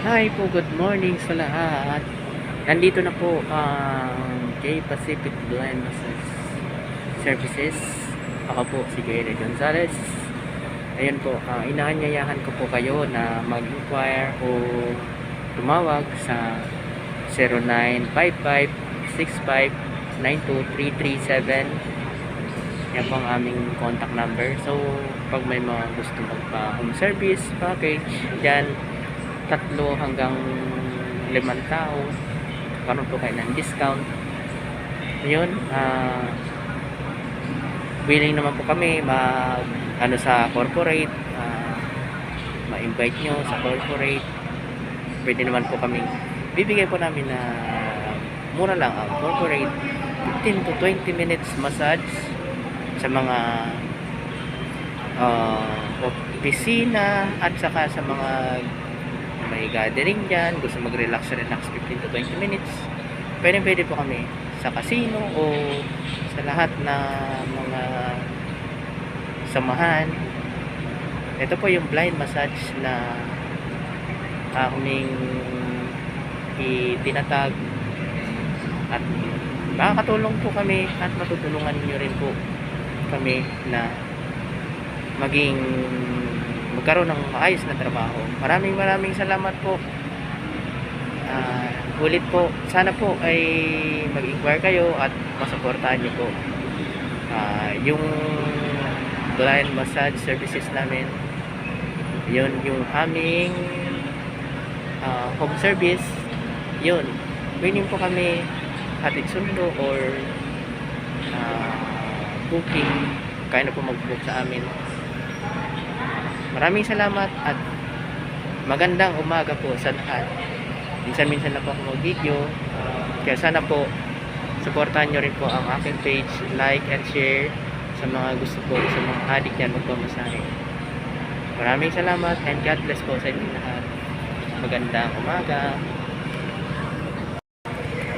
Hi po, good morning sa lahat. Nandito na po ang K-Pacific Blind Massage Services. Ako po si Gary Gonzalez. Ayun po, inaanyayahan ko po kayo na mag-inquire o tumawag sa 0955-6592-337. Yan po ang aming contact number. So, pag may mga gusto magpa-home service package, dyan 3 hanggang 5 tao karon po kayo ng discount. Yun, willing naman po kami mag sa corporate, ma-invite nyo sa corporate. Pwede naman po kami bibigay po namin na mura lang ang corporate 15 to 20 minutes massage sa mga opisina at saka sa mga may gathering dyan, gusto mag-relax 15 to 20 minutes. Pwede po kami sa casino o sa lahat na mga samahan. Ito po yung blind massage na aming itinatag at makakatulong po kami at matutulungan niyo rin po kami na magkaroon ng maayos na trabaho. Maraming salamat po. Ulit po, sana po ay mag-inquire kayo at masuportahan niyo po yung blind massage services namin. Yun yung aming home service. Yun, willing po kami hatid sundo or booking. Kaya na po mag-book sa amin. Maraming salamat at magandang umaga po sa lahat. Minsan na po ako mag-video. Kaya sana po supportahan nyo rin po ang aking page, like and share sa mga gusto po, sa mga addict yan magpamasahe. Maraming salamat and God bless po sa inyo lahat. Magandang umaga.